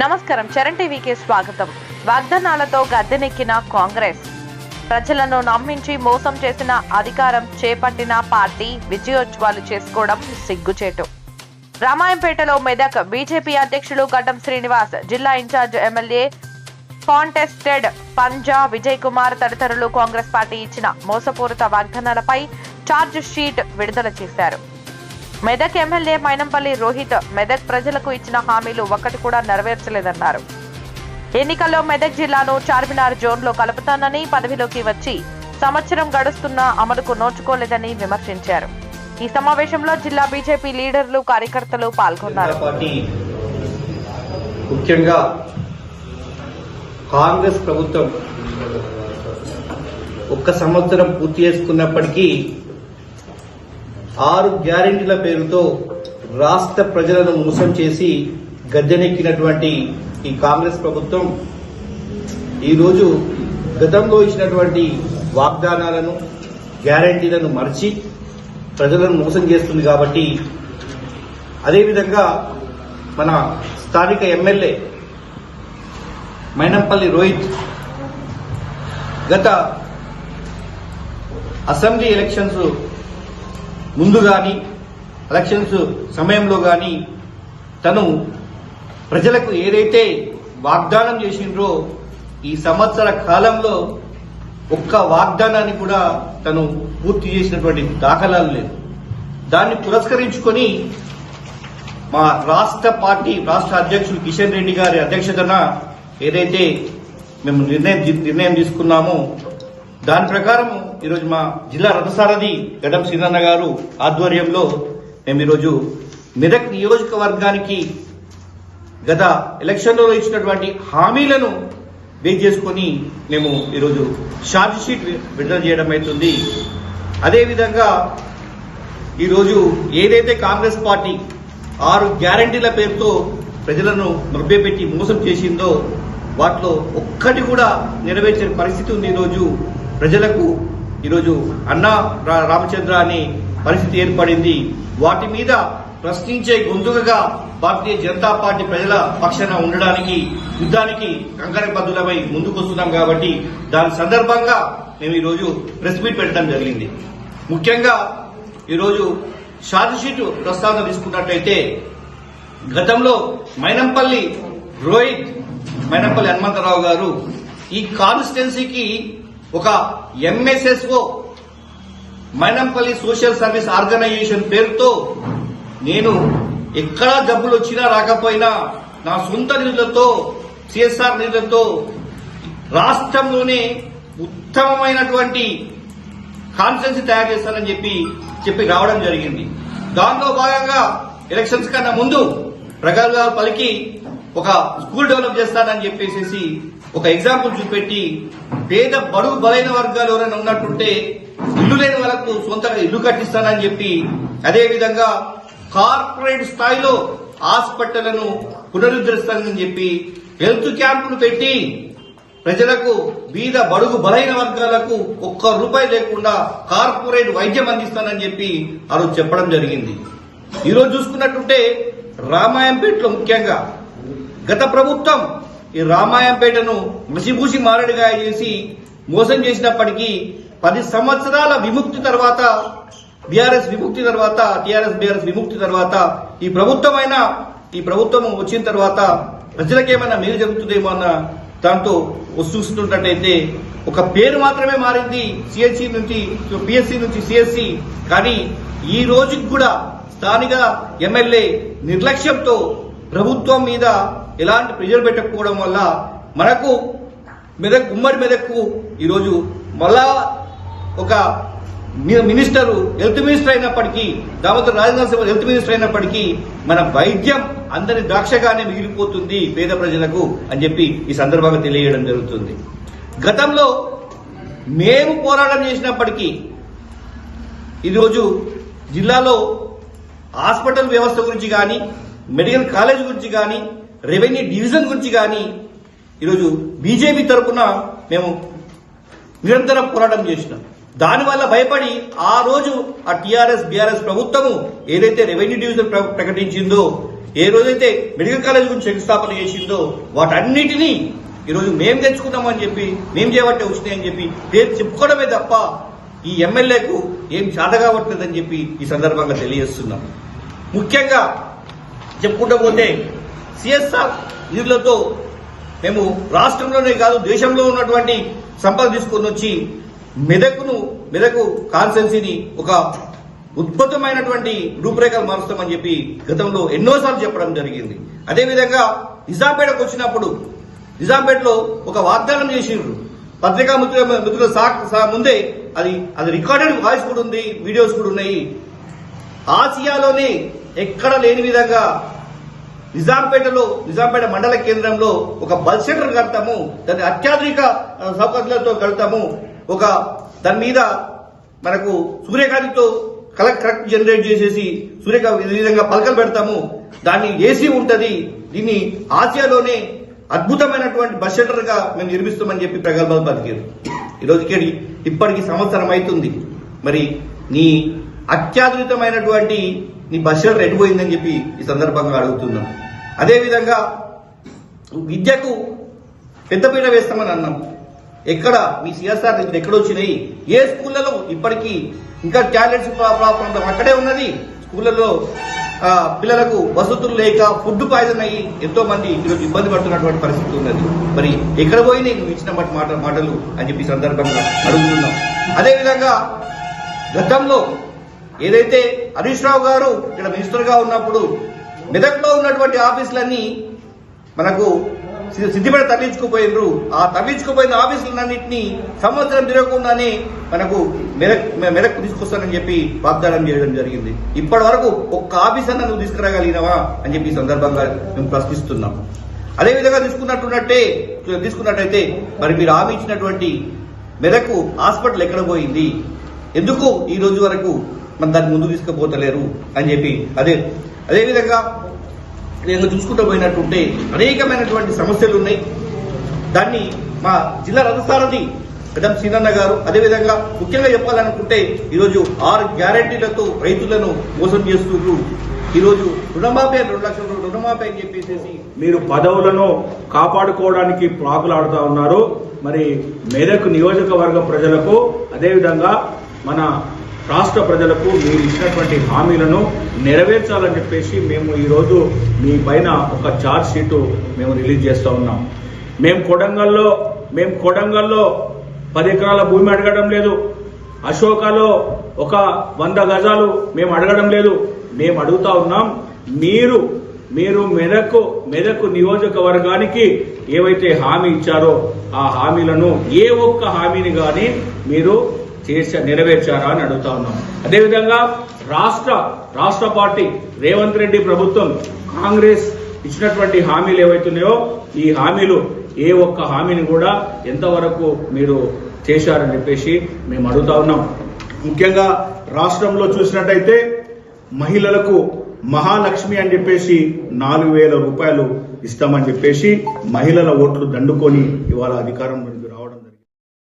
నమస్కారం, చరణ్ టీవీకి స్వాగతం. వాగ్దానాలతో గద్దెనెక్కిన కాంగ్రెస్, ప్రజలను నమ్మించి మోసం చేసిన అధికారం చేపట్టిన పార్టీ విజయోత్సవాలు చేసుకోవడం సిగ్గుచేటు. రామాయంపేటలో మెదక్ బీజేపీ అధ్యక్షులు గడ్డం శ్రీనివాస్, జిల్లా ఇన్ఛార్జ్ ఎమ్మెల్యే కాంటెస్టెడ్ పంజా విజయ్ కుమార్ తదితరులు కాంగ్రెస్ పార్టీ ఇచ్చిన మోసపూరిత వాగ్దానాలపై ఛార్జ్ షీట్ విడుదల చేశారు. మెదక్ ఎమ్మెల్యే మైనంపల్లి రోహిత్ మెదక్ ప్రజలకు ఇచ్చిన హామీలు ఒక్కటి కూడా నెరవేర్చలేదన్నారు. ఎన్నికల్లో మెదక్ జిల్లాను చార్మినార్ జోన్లో కలుపుతానని పదవిలోకి వచ్చి సంవత్సరం గడుస్తున్నా అమలుకు నోచుకోలేదని విమర్శించారు. ఈ సమావేశంలో జిల్లా బీజేపీ లీడర్లు, కార్యకర్తలు పాల్గొన్నారు. ముఖ్యంగా కాంగ్రెస్ ప్రభుత్వం ఒక్క సంవత్సరం పూర్తి చేసుకున్నప్పటికీ 6 గ్యారెంటీల పేరుతో రాష్ట్ర ప్రజలను మోసం చేసి గద్దెనెక్కినటువంటి ఈ కాంగ్రెస్ ప్రభుత్వం ఈరోజు గతంలో ఇచ్చినటువంటి వాగ్దానాలను, గ్యారెంటీలను మర్చి ప్రజలను మోసం చేస్తుంది. కాబట్టి అదేవిధంగా మన స్థానిక ఎమ్మెల్యే మైనంపల్లి రోహిత్ గత అసెంబ్లీ ఎలక్షన్స్ ముందు గాని, ఎలక్షన్స్ సమయంలో గాని తను ప్రజలకు ఏదైతే వాగ్దానం చేసిండ్రో ఈ సంవత్సర కాలంలో ఒక్క వాగ్దానాన్ని కూడా తను పూర్తి చేసినటువంటి దాఖలాలు లేదు. దాన్ని పురస్కరించుకొని మా రాష్ట్ర అధ్యక్షులు కిషన్ రెడ్డి గారి అధ్యక్షతన ఏదైతే మేము నిర్ణయం తీసుకున్నామో దాని ప్రకారం ఈరోజు మా జిల్లా రథసారథి గడ్డం శ్రీనన్న గారు ఆధ్వర్యంలో మేము ఈరోజు మెదక్ నియోజకవర్గానికి గత ఎలక్షన్లో ఇచ్చినటువంటి హామీలను బేస్ చేసుకుని మేము ఈరోజు ఛార్జ్ షీట్ విడుదల చేయడం అవుతుంది. అదేవిధంగా ఈరోజు ఏదైతే కాంగ్రెస్ పార్టీ 6 గ్యారంటీల పేరుతో ప్రజలను మభ్యపెట్టి మోసం చేసిందో వాటిలో ఒక్కటి కూడా నెరవేర్చే పరిస్థితి ఉంది. ఈరోజు ప్రజలకు ఈరోజు అన్నా రామచంద్ర అనే పరిస్థితి ఏర్పడింది. వాటి మీద ప్రశ్నించే గొంతుకగా భారతీయ జనతా పార్టీ ప్రజల పక్షాన ఉండడానికి యుద్ధానికి కంకణబద్ధులమై ముందుకొస్తున్నాం. కాబట్టి దాని సందర్భంగా మేము ఈరోజు ప్రెస్ మీట్ పెట్టడం జరిగింది. ముఖ్యంగా ఈరోజు ఛార్జ్ షీట్ ప్రస్తావన తీసుకున్నట్లయితే గతంలో మైనంపల్లి రోహిత్, మైనంపల్లి హనుమంతరావు గారు ఈ కాన్స్టిట్యున్సీకి ఒక MSSO Mynampally social service organisation పేరుతో నేను ఎక్కడా డబ్బులు వచ్చినా రాకపోయినా నా సొంత నిధులతో, సిఎస్ఆర్ నిధులతో రాష్ట్రంలోనే ఉత్తమమైనటువంటి కాన్స్టిట్యున్సీ తయారు చేస్తానని చెప్పి రావడం జరిగింది. దానిలో భాగంగా ఎలక్షన్స్ కన్నా ముందు ప్రగల్భాలు పలికి ఒక స్కూల్ డెవలప్ చేస్తానని చెప్పేసి ఒక ఎగ్జాంపుల్ చూపెట్టి పేద బడుగు బలైన వర్గాలు ఎవరైనా ఉన్నట్టుంటే ఇల్లు లేని వాళ్ళకు సొంతంగా ఇల్లు కట్టిస్తానని చెప్పి, అదేవిధంగా కార్పొరేట్ స్థాయిలో హాస్పిటళ్లను పునరుద్ధరిస్తానని చెప్పి హెల్త్ క్యాంపులు పెట్టి ప్రజలకు బీద బడుగు బలైన వర్గాలకు ₹1 లేకుండా కార్పొరేట్ వైద్యం అందిస్తానని చెప్పి ఆ రోజు చెప్పడం జరిగింది. ఈరోజు చూసుకున్నట్టుంటే రామాయంపేటలో ముఖ్యంగా గత ప్రభుత్వం ఈ రామాయంపేటను మసిబూసి మారడిగా చేసి మోసం చేసినప్పటికీ 10 సంవత్సరాల విముక్తి తర్వాత, టీఆర్ఎస్ బీఆర్ఎస్ విముక్తి తర్వాత ఈ ప్రభుత్వం వచ్చిన తర్వాత ప్రజలకేమైనా మేలు జరుగుతుందేమో అన్న దాంతో చూస్తుంటే ఒక పేరు మాత్రమే మారింది, సిఎస్సి నుంచి పిఎస్సి నుంచి సిఎస్సి. కానీ ఈ రోజుకి కూడా స్థానిక ఎమ్మెల్యే నిర్లక్ష్యంతో ప్రభుత్వం మీద ఎలాంటి ప్రెజర్ పెట్టకపోవడం వల్ల మనకు ఉమ్మడి మెదక్కు ఈరోజు మళ్ళా ఒక మినిస్టర్, హెల్త్ మినిస్టర్ అయినప్పటికీ, దామోదర్ రాజనరసింహ హెల్త్ మినిస్టర్ అయినప్పటికీ మన వైద్యం అందరి ద్రాక్షగానే మిగిలిపోతుంది పేద ప్రజలకు అని చెప్పి ఈ సందర్భంగా తెలియజేయడం జరుగుతుంది. గతంలో మేము పోరాటం చేసినప్పటికీ ఈరోజు జిల్లాలో హాస్పిటల్ వ్యవస్థ గురించి కానీ, మెడికల్ కాలేజ్ గురించి కానీ, రెవెన్యూ డివిజన్ గురించి కానీ ఈరోజు బీజేపీ తరఫున మేము నిరంతరం పోరాటం చేసినాం. దానివల్ల భయపడి ఆ రోజు ఆ టీఆర్ఎస్ బీఆర్ఎస్ ప్రభుత్వము ఏదైతే రెవెన్యూ డివిజన్ ప్రకటించిందో ఏ రోజైతే మెడికల్ కాలేజ్ గురించి శంకుస్థాపన చేసిందో వాటన్నిటినీ ఈరోజు మేము తెచ్చుకున్నామని చెప్పి మేము చేయబట్టే వచ్చినాయని చెప్పి పేరు చెప్పుకోవడమే తప్ప ఈ ఎమ్మెల్యేకు ఏం చేత కావట్లేదని చెప్పి ఈ సందర్భంగా తెలియజేస్తున్నాం. ముఖ్యంగా చెప్పుకుంటూ పోతే సిఎస్ఆర్ నిధులతో మేము రాష్ట్రంలోనే కాదు దేశంలో ఉన్నటువంటి సంపద తీసుకొని వచ్చి మెదకు కాన్స్టెన్సీని ఒక ఉద్భుతమైనటువంటి రూపురేఖలు మారుస్తామని చెప్పి గతంలో ఎన్నోసార్లు చెప్పడం జరిగింది. అదేవిధంగా నిజాంపేటకు వచ్చినప్పుడు నిజాంపేటలో ఒక వాగ్దానం చేసిండ్రు. పత్రికా మిత్రుల ముందే అది రికార్డెడ్ వాయిస్ కూడా ఉంది, వీడియోస్ కూడా ఉన్నాయి. ఆసియాలోనే ఎక్కడ లేని విధంగా నిజాంపేట మండల కేంద్రంలో ఒక బస్ సెంటర్ కడతాము, దాన్ని అత్యాధునిక సౌకర్యాలతో కడతాము, దాని మీద మనకు సూర్యకాంతితో కరెక్ట్ జనరేట్ చేసేసి ఈ విధంగా పలకలు పెడతాము, దాన్ని ఏసీ ఉంటది, దీన్ని ఆసియాలోనే అద్భుతమైనటువంటి బస్ సెంటర్ గా మేము నిర్మిస్తామని చెప్పి ప్రగల్భాలు పలికారు. ఈరోజుకి ఇప్పటికి సంవత్సరం అవుతుంది. మరి నీ అత్యాధునితమైనటువంటి నీ బస్ షెల్టర్ ఎడిపోయిందని చెప్పి ఈ సందర్భంగా అడుగుతున్నాం. అదేవిధంగా విద్యకు పెద్దపీట వేస్తామని అన్నాం. ఎక్కడ మీ సిఎస్ఆర్ నిధులు ఎక్కడొచ్చినాయి? ఏ స్కూళ్లలో ఇప్పటికీ ఇంకా టాయిలెట్స్ ప్రాబ్లం అక్కడే ఉన్నది. స్కూళ్లలో పిల్లలకు వసతులు లేక ఫుడ్ పాయిజన్ అయ్యి ఎంతో మంది ఈరోజు ఇబ్బంది పడుతున్నటువంటి పరిస్థితి ఉన్నది. మరి ఎక్కడ పోయి నువ్వు ఇచ్చిన మాటలు అని చెప్పి సందర్భంగా అడుగుతున్నాం. అదేవిధంగా గతంలో ఏదైతే హరీష్ రావు గారు ఇక్కడ మినిస్టర్ గా ఉన్నప్పుడు మెదక్లో ఉన్నటువంటి ఆఫీసులన్నీ మనకు సిద్దిపేట తరలించుకుపోయినరు. ఆ తరలించుకుపోయిన ఆఫీసులన్నింటినీ సంవత్సరం తిరగకుండానే మనకు మెదక్ తీసుకొస్తానని చెప్పి వాగ్దానం చేయడం జరిగింది. ఇప్పటి వరకు ఒక్క ఆఫీస్ అన్న నువ్వు తీసుకురాగలిగినవా అని చెప్పి ఈ సందర్భంగా మేము ప్రశ్నిస్తున్నాం. అదేవిధంగా తీసుకున్నట్టయితే మరి మీరు హామీ ఇచ్చినటువంటి మెదక్ హాస్పిటల్ ఎక్కడ పోయింది? ఎందుకు ఈ రోజు వరకు మన దాన్ని ముందు తీసుకుపోతలేరు అని చెప్పి అదేవిధంగా చూసుకుంటూ పోయినట్టుంటే అనేకమైనటువంటి సమస్యలు ఉన్నాయి. దాన్ని మా జిల్లా రథసారథి పెద్దం సీనన్న గారు అదేవిధంగా ముఖ్యంగా చెప్పాలనుకుంటే ఈరోజు 6 గ్యారెంటీలతో రైతులను మోసం చేస్తూ ఈరోజు రుణమాఫీ 2 లక్షల రుణమాఫీ అని చెప్పేసి మీరు పదవులను కాపాడుకోవడానికి ప్రాకులాడుతూ ఉన్నారు. మరి మెదక్ నియోజకవర్గ ప్రజలకు అదేవిధంగా మన రాష్ట్ర ప్రజలకు మీరు ఇచ్చినటువంటి హామీలను నెరవేర్చాలని చెప్పేసి మేము ఈరోజు మీ పైన ఒక ఛార్జ్ షీటు మేము రిలీజ్ చేస్తూ ఉన్నాం. మేము కొడంగల్లో 10 ఎకరాల భూమి అడగడం లేదు. అశోకాలో ఒక 100 గజాలు మేము అడగడం లేదు. మేము అడుగుతా ఉన్నాం, మీరు మెదక్ నియోజకవర్గానికి ఏవైతే హామీ ఇచ్చారో ఆ హామీలను ఏ ఒక్క హామీని కానీ మీరు నెరవేర్చారా అని అడుగుతా ఉన్నాం. అదేవిధంగా రాష్ట్ర పార్టీ రేవంత్ రెడ్డి ప్రభుత్వం కాంగ్రెస్ ఇచ్చినటువంటి హామీలు ఏవైతున్నాయో ఈ హామీలు ఏ ఒక్క హామీని కూడా ఎంతవరకు మీరు చేశారని చెప్పేసి మేము అడుగుతా ఉన్నాం. ముఖ్యంగా రాష్ట్రంలో చూసినట్టయితే మహిళలకు మహాలక్ష్మి అని చెప్పేసి 4,000 రూపాయలు ఇస్తామని చెప్పేసి మహిళల ఓట్లు దండుకొని ఇవాళ అధికారంలో